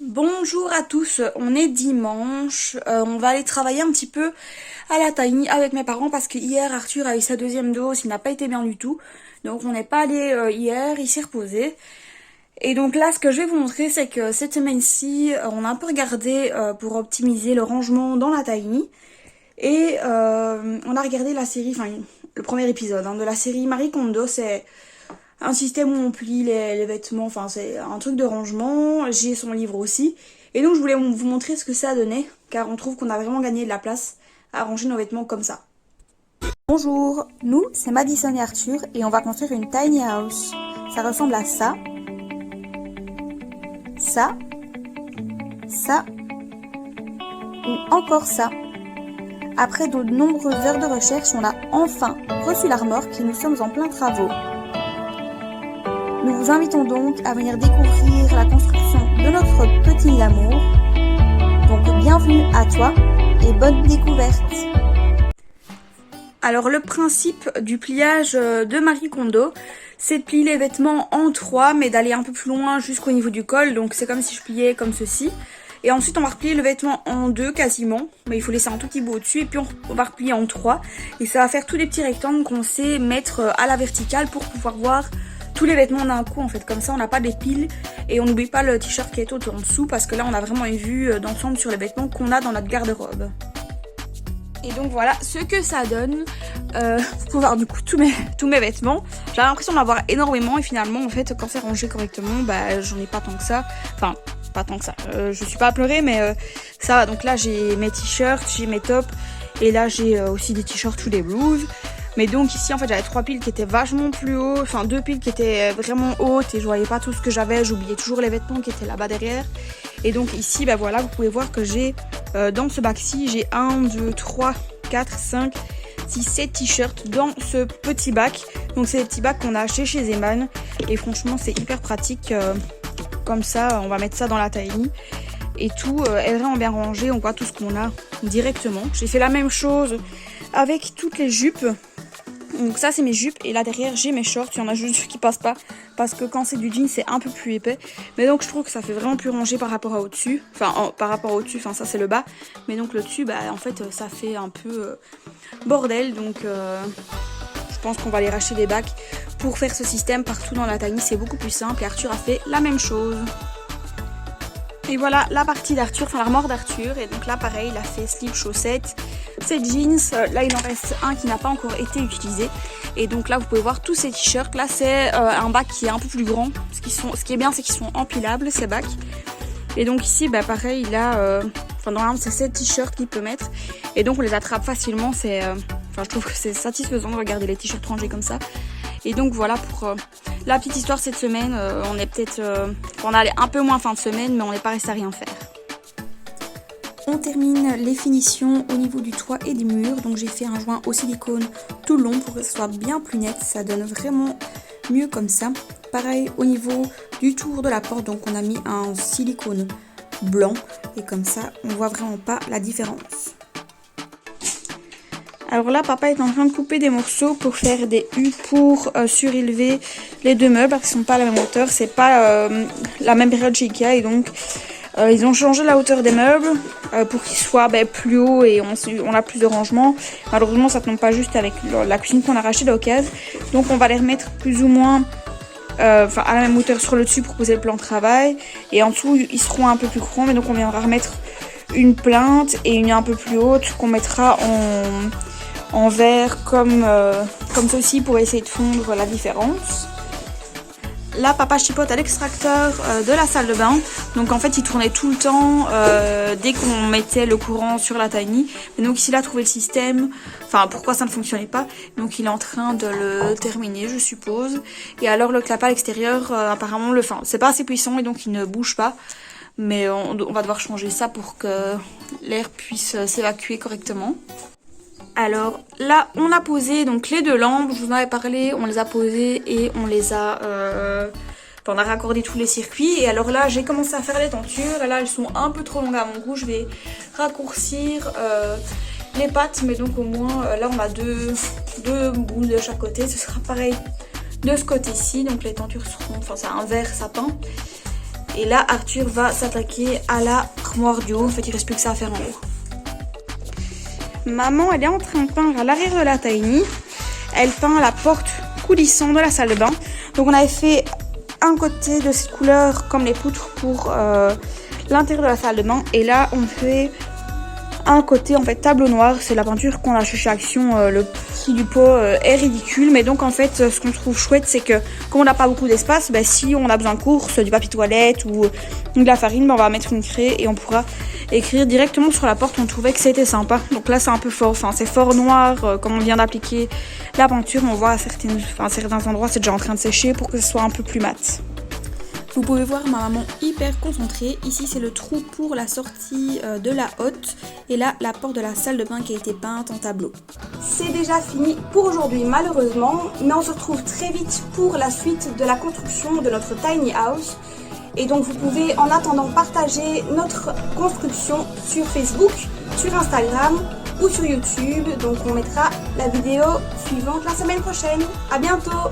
Bonjour à tous, on est dimanche, on va aller travailler un petit peu à la Tiny avec mes parents parce que hier Arthur a eu sa deuxième dose, il n'a pas été bien du tout, donc on n'est pas allé hier, il s'est reposé. Et donc là ce que je vais vous montrer c'est que cette semaine-ci on a un peu regardé pour optimiser le rangement dans la Tiny et on a regardé la série, enfin le premier épisode de la série Marie Kondo. C'est un système où on plie les vêtements, enfin c'est un truc de rangement, j'ai son livre aussi. Et donc je voulais vous montrer ce que ça a donné, car on trouve qu'on a vraiment gagné de la place à ranger nos vêtements comme ça. Bonjour, nous c'est Madison et Arthur et on va construire une tiny house. Ça ressemble à ça, ça, ça, ou encore ça. Après de nombreuses heures de recherche, on a enfin reçu la remorque et nous sommes en plein travaux. Nous vous invitons donc à venir découvrir la construction de notre petit l'amour. Donc bienvenue à toi et bonne découverte. Alors le principe du pliage de Marie Kondo, c'est de plier les vêtements en 3 mais d'aller un peu plus loin jusqu'au niveau du col. Donc c'est comme si je pliais comme ceci. Et ensuite on va replier le vêtement en 2 quasiment, mais il faut laisser un tout petit bout au-dessus et puis on va replier en 3. Et ça va faire tous les petits rectangles qu'on sait mettre à la verticale pour pouvoir voir tous les vêtements d'un coup en fait. Comme ça on n'a pas des piles et on n'oublie pas le t-shirt qui est tout en dessous parce que là on a vraiment une vue d'ensemble sur les vêtements qu'on a dans notre garde-robe. Et donc voilà ce que ça donne. Vous pouvez voir du coup tous mes vêtements. J'ai l'impression d'en avoir énormément et finalement en fait quand c'est rangé correctement j'en ai pas tant que ça. Enfin pas tant que ça. Je suis pas à pleurer mais ça va. Donc là j'ai mes t-shirts, j'ai mes tops et là j'ai aussi des t-shirts ou des blouses. Mais donc ici en fait j'avais 3 piles qui étaient vachement plus haut, enfin 2 piles qui étaient vraiment hautes et je voyais pas tout ce que j'avais, j'oubliais toujours les vêtements qui étaient là-bas derrière. Et donc ici voilà, vous pouvez voir que j'ai dans ce bac-ci, j'ai 1, 2, 3, 4, 5, 6, 7 t-shirts dans ce petit bac. Donc c'est des petits bacs qu'on a achetés chez Zeman et franchement c'est hyper pratique. Comme ça on va mettre ça dans la Tiny et tout est vraiment bien rangé, on voit tout ce qu'on a directement. J'ai fait la même chose avec toutes les jupes. Donc ça c'est mes jupes et là derrière j'ai mes shorts, il y en a juste qui passent pas parce que quand c'est du jean c'est un peu plus épais. Mais donc je trouve que ça fait vraiment plus rangé par rapport à au-dessus. Enfin ça c'est le bas. Mais donc le dessus en fait ça fait un peu bordel. Donc je pense qu'on va aller racheter des bacs pour faire ce système partout dans la Tiny. C'est beaucoup plus simple et Arthur a fait la même chose. Et voilà la partie d'Arthur, enfin l'armoire d'Arthur. Et donc là pareil il a fait slip, chaussettes, ces jeans. Là il en reste un qui n'a pas encore été utilisé. Et donc là vous pouvez voir tous ces t-shirts. Là c'est un bac qui est un peu plus grand. Ce qui est bien c'est qu'ils sont empilables ces bacs. Et donc ici pareil il a normalement c'est 7 t-shirts qu'il peut mettre. Et donc on les attrape facilement. Je trouve que c'est satisfaisant de regarder les t-shirts rangés comme ça. Et donc voilà pour la petite histoire cette semaine. On est peut-être on allait un peu moins fin de semaine mais on n'est pas resté à rien faire. On termine les finitions au niveau du toit et des murs. Donc j'ai fait un joint au silicone tout le long pour que ce soit bien plus net. Ça donne vraiment mieux comme ça. Pareil au niveau du tour de la porte. Donc on a mis un silicone blanc. Et comme ça on voit vraiment pas la différence. Alors là, papa est en train de couper des morceaux pour faire des U pour surélever les deux meubles parce qu'ils sont pas à la même hauteur. C'est pas la même période chez Ikea et donc ils ont changé la hauteur des meubles pour qu'ils soient plus hauts et on a plus de rangement. Malheureusement, ça tombe pas juste avec la cuisine qu'on a rachetée d'occasion. Donc on va les remettre plus ou moins à la même hauteur sur le dessus pour poser le plan de travail. Et en dessous, ils seront un peu plus grands. Mais donc on viendra remettre une plainte et une un peu plus haute qu'on mettra en verre comme ceci pour essayer de fondre la différence. Là papa chipote à l'extracteur de la salle de bain. Donc en fait il tournait tout le temps dès qu'on mettait le courant sur la Tiny. Et donc ici il a trouvé le système, enfin pourquoi ça ne fonctionnait pas. Donc il est en train de le terminer je suppose. Et alors le clapet à l'extérieur apparemment c'est pas assez puissant et donc il ne bouge pas. Mais on va devoir changer ça pour que l'air puisse s'évacuer correctement. Alors là on a posé donc les deux lampes, je vous en avais parlé, on les a posées et on a raccordé tous les circuits. Et alors là j'ai commencé à faire les tentures, et là elles sont un peu trop longues à mon goût, je vais raccourcir les pattes. Mais donc au moins là on a deux bouts de chaque côté, ce sera pareil de ce côté-ci. Donc les tentures seront, c'est un vert sapin. Et là, Arthur va s'attaquer à l'armoire du haut. En fait, il reste plus que ça à faire en haut. Maman, elle est en train de peindre à l'arrière de la tiny. Elle peint la porte coulissante de la salle de bain. Donc on avait fait un côté de cette couleur comme les poutres pour l'intérieur de la salle de bain. Et là, on fait un côté en fait tableau noir. C'est la peinture qu'on a chez Action. Le prix du pot est ridicule, mais donc en fait ce qu'on trouve chouette, c'est que comme on n'a pas beaucoup d'espace, si on a besoin de course, du papier toilette ou de la farine, on va mettre une craie et on pourra écrire directement sur la porte. On trouvait que c'était sympa. Donc là c'est un peu fort, c'est fort noir comme on vient d'appliquer la peinture. On voit à certains endroits c'est déjà en train de sécher pour que ce soit un peu plus mat. Vous pouvez voir ma maman hyper concentrée. Ici c'est le trou pour la sortie de la hotte. Et là la porte de la salle de bain qui a été peinte en tableau. C'est déjà fini pour aujourd'hui malheureusement. Mais on se retrouve très vite pour la suite de la construction de notre tiny house. Et donc vous pouvez en attendant partager notre construction sur Facebook, sur Instagram ou sur YouTube. Donc on mettra la vidéo suivante la semaine prochaine. À bientôt!